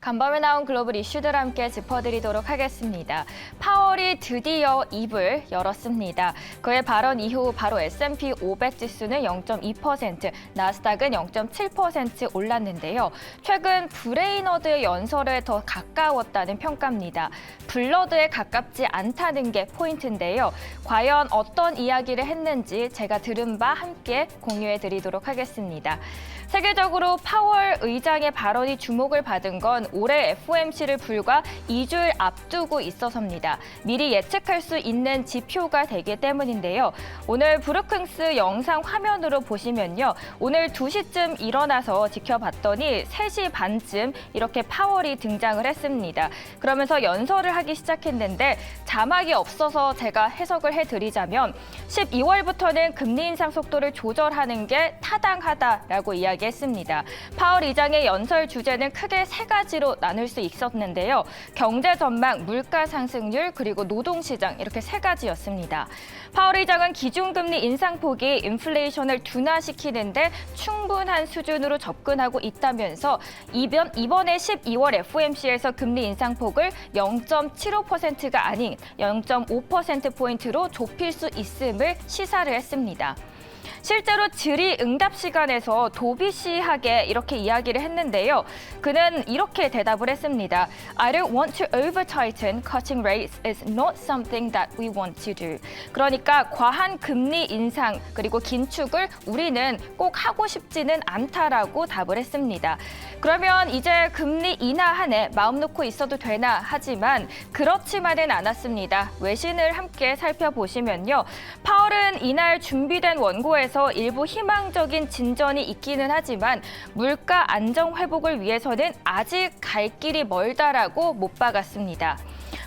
간밤에 나온 글로벌 이슈들 함께 짚어드리도록 하겠습니다. 파월이 드디어 입을 열었습니다. 그의 발언 이후 바로 S&P 500 지수는 0.2%, 나스닥은 0.7% 올랐는데요. 최근 브레이너드의 연설에 더 가까웠다는 평가입니다. 블러드에 가깝지 않다는 게 포인트인데요. 과연 어떤 이야기를 했는지 제가 들은 바 함께 공유해드리도록 하겠습니다. 세계적으로 파월 의장의 발언이 주목을 받은 건 올해 FOMC를 불과 2주일 앞두고 있어서입니다. 미리 예측할 수 있는 지표가 되기 때문인데요. 오늘 브루킹스 영상 화면으로 보시면요. 오늘 2시쯤 일어나서 지켜봤더니 3시 반쯤 이렇게 파월이 등장을 했습니다. 그러면서 연설을 하기 시작했는데 자막이 없어서 제가 해석을 해드리자면 12월부터는 금리 인상 속도를 조절하는 게 타당하다라고 이야기했습니다. 파월 의장의 연설 주제는 크게 3가지로 나눌 수 있었는데요. 경제 전망, 물가 상승률, 그리고 노동시장 이렇게 3가지였습니다. 파월 의장은 기준금리 인상폭이 인플레이션을 둔화시키는데 충분한 수준으로 접근하고 있다면서 이번에 12월 FOMC에서 금리 인상폭을 0.75%가 아닌 0.5%포인트로 좁힐 수 있음을 시사를 했습니다. 실제로 질의응답 시간에서 도비시하게 이렇게 이야기를 했는데요. 그는 이렇게 대답을 했습니다. I don't want to over-tighten. Cutting rates is not something that we want to do. 그러니까 과한 금리 인상 그리고 긴축을 우리는 꼭 하고 싶지는 않다라고 답을 했습니다. 그러면 이제 금리 인하하네 마음 놓고 있어도 되나 하지만 그렇지만은 않았습니다. 외신을 함께 살펴보시면요. 파월은 이날 준비된 원고에서 일부 희망적인 진전이 있기는 하지만 물가 안정 회복을 위해서는 아직 갈 길이 멀다라고 못 박았습니다.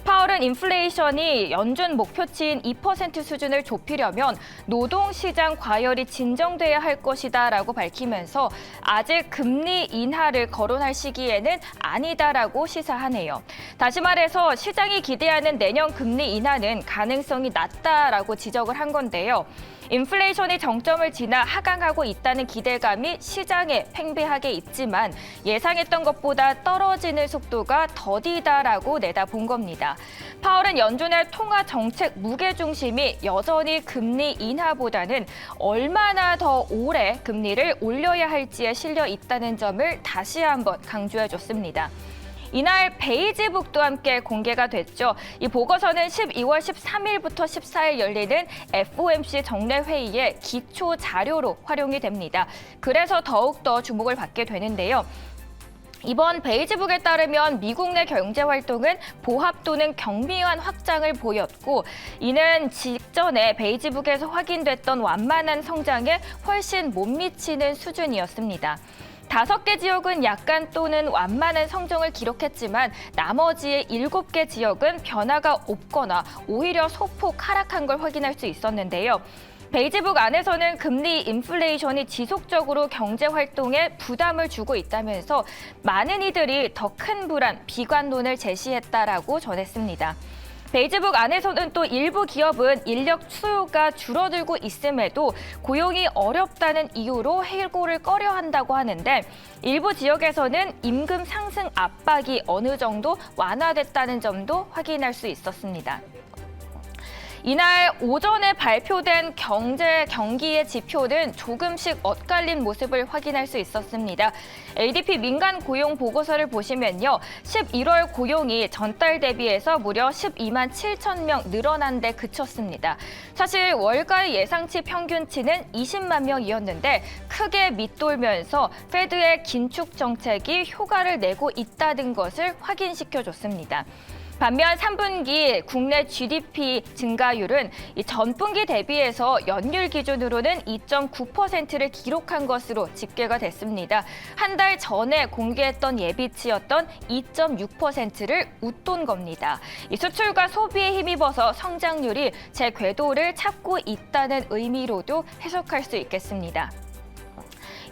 파월은 인플레이션이 연준 목표치인 2% 수준을 좁히려면 노동시장 과열이 진정돼야 할 것이다라고 밝히면서 아직 금리 인하를 거론할 시기에는 아니다라고 시사하네요. 다시 말해서 시장이 기대하는 내년 금리 인하는 가능성이 낮다라고 지적을 한 건데요. 인플레이션이 정점을 지나 하강하고 있다는 기대감이 시장에 팽배하게 있지만 예상했던 것보다 떨어지는 속도가 더디다라고 내다본 겁니다. 파월은 연준의 통화 정책 무게중심이 여전히 금리 인하보다는 얼마나 더 오래 금리를 올려야 할지에 실려 있다는 점을 다시 한번 강조해줬습니다. 이날 베이지북도 함께 공개가 됐죠. 이 보고서는 12월 13일부터 14일 열리는 FOMC 정례회의의 기초 자료로 활용이 됩니다. 그래서 더욱더 주목을 받게 되는데요. 이번 베이지북에 따르면 미국 내 경제 활동은 보합 또는 경미한 확장을 보였고 이는 직전에 베이지북에서 확인됐던 완만한 성장에 훨씬 못 미치는 수준이었습니다. 5개 지역은 약간 또는 완만한 성장을 기록했지만 나머지의 7개 지역은 변화가 없거나 오히려 소폭 하락한 걸 확인할 수 있었는데요. 베이지북 안에서는 금리 인플레이션이 지속적으로 경제 활동에 부담을 주고 있다면서 많은 이들이 더 큰 불안, 비관론을 제시했다라고 전했습니다. 베이지북 안에서는 또 일부 기업은 인력 수요가 줄어들고 있음에도 고용이 어렵다는 이유로 해고를 꺼려한다고 하는데 일부 지역에서는 임금 상승 압박이 어느 정도 완화됐다는 점도 확인할 수 있었습니다. 이날 오전에 발표된 경기의 지표는 조금씩 엇갈린 모습을 확인할 수 있었습니다. ADP 민간 고용 보고서를 보시면요. 11월 고용이 전달 대비해서 무려 12만 7천 명 늘어난 데 그쳤습니다. 사실 월가의 예상치 평균치는 20만 명이었는데 크게 밑돌면서 페드의 긴축 정책이 효과를 내고 있다는 것을 확인시켜줬습니다. 반면 3분기 국내 GDP 증가율은 전분기 대비해서 연율 기준으로는 2.9%를 기록한 것으로 집계가 됐습니다. 한 달 전에 공개했던 예비치였던 2.6%를 웃돈 겁니다. 이 수출과 소비에 힘입어서 성장률이 제 궤도를 찾고 있다는 의미로도 해석할 수 있겠습니다.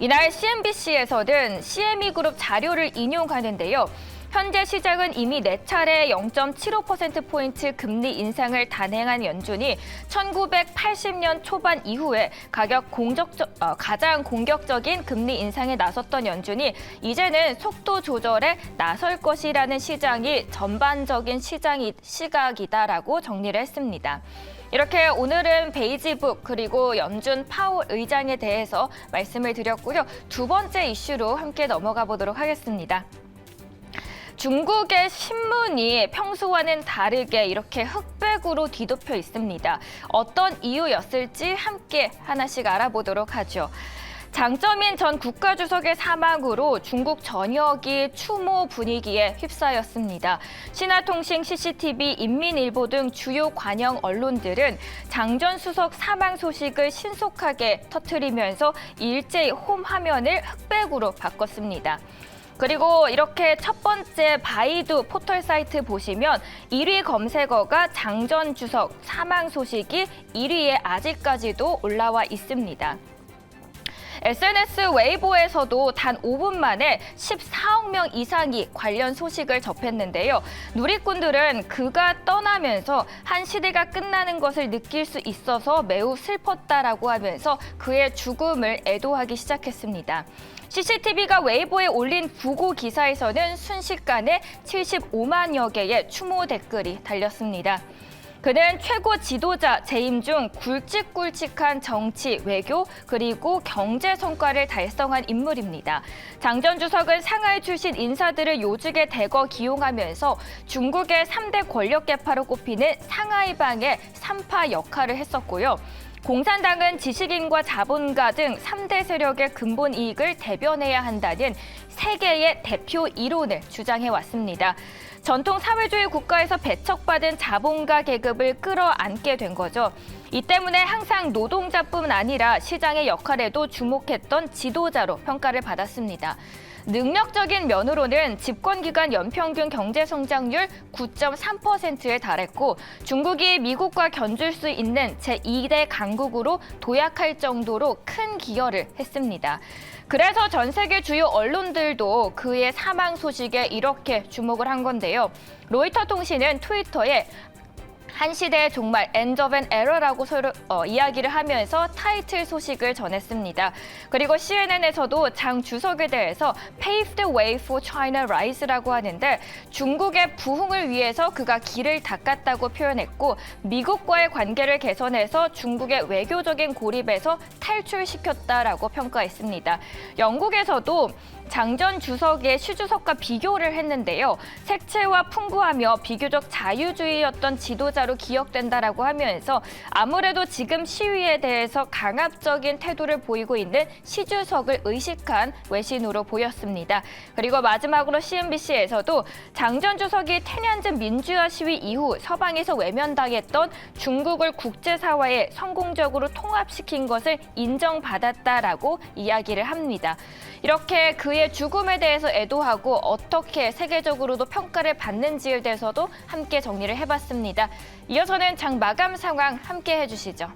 이날 CNBC에서는 CME 그룹 자료를 인용하는데요. 현재 시장은 이미 4차례 0.75%포인트 금리 인상을 단행한 연준이 1980년 초반 이후에 가장 공격적인 금리 인상에 나섰던 연준이 이제는 속도 조절에 나설 것이라는 시장이 전반적인 시각이다라고 정리를 했습니다. 이렇게 오늘은 베이지북 그리고 연준 파월 의장에 대해서 말씀을 드렸고요. 두 번째 이슈로 함께 넘어가 보도록 하겠습니다. 중국의 신문이 평소와는 다르게 이렇게 흑백으로 뒤덮여 있습니다. 어떤 이유였을지 함께 하나씩 알아보도록 하죠. 장점인 전 국가주석의 사망으로 중국 전역이 추모 분위기에 휩싸였습니다. 신화통신, CCTV, 인민일보 등 주요 관영 언론들은 장 전 수석 사망 소식을 신속하게 터뜨리면서 일제히 홈 화면을 흑백으로 바꿨습니다. 그리고 이렇게 첫 번째 바이두 포털 사이트 보시면 1위 검색어가 장 전 주석 사망 소식이 1위에 아직까지도 올라와 있습니다. SNS 웨이보에서도 단 5분 만에 14억 명 이상이 관련 소식을 접했는데요. 누리꾼들은 그가 떠나면서 한 시대가 끝나는 것을 느낄 수 있어서 매우 슬펐다라고 하면서 그의 죽음을 애도하기 시작했습니다. CCTV가 웨이보에 올린 부고 기사에서는 순식간에 75만여 개의 추모 댓글이 달렸습니다. 그는 최고 지도자 재임 중 굵직굵직한 정치, 외교, 그리고 경제 성과를 달성한 인물입니다. 장 전 주석은 상하이 출신 인사들을 요직에 대거 기용하면서 중국의 3대 권력 계파로 꼽히는 상하이방의 3파 역할을 했었고요. 공산당은 지식인과 자본가 등 3대 세력의 근본 이익을 대변해야 한다는 세계의 대표 이론을 주장해왔습니다. 전통 사회주의 국가에서 배척받은 자본가 계급을 끌어안게 된 거죠. 이 때문에 항상 노동자뿐 아니라 시장의 역할에도 주목했던 지도자로 평가를 받았습니다. 능력적인 면으로는 집권기간 연평균 경제성장률 9.3%에 달했고 중국이 미국과 견줄 수 있는 제2대 강국으로 도약할 정도로 큰 기여를 했습니다. 그래서 전 세계 주요 언론들도 그의 사망 소식에 이렇게 주목을 한 건데요. 로이터 통신은 트위터에 한 시대의 종말, end of an era라고 이야기를 하면서 타이틀 소식을 전했습니다. 그리고 CNN에서도 장 주석에 대해서 pave the way for China rise라고 하는데 중국의 부흥을 위해서 그가 길을 닦았다고 표현했고 미국과의 관계를 개선해서 중국의 외교적인 고립에서 탈출시켰다라고 평가했습니다. 영국에서도 장 전 주석의 시주석과 비교를 했는데요. 색채와 풍부하며 비교적 자유주의였던 지도자로 기억된다라고 하면서 아무래도 지금 시위에 대해서 강압적인 태도를 보이고 있는 시주석을 의식한 외신으로 보였습니다. 그리고 마지막으로 CNBC에서도 장 전 주석이 테니안젠 민주화 시위 이후 서방에서 외면당했던 중국을 국제사회에 성공적으로 통합시킨 것을 인정받았다라고 이야기를 합니다. 이렇게 그의 죽음에 대해서 애도하고 어떻게 세계적으로도 평가를 받는지에 대해서도 함께 정리를 해봤습니다. 이어서는 장 마감 상황 함께 해주시죠.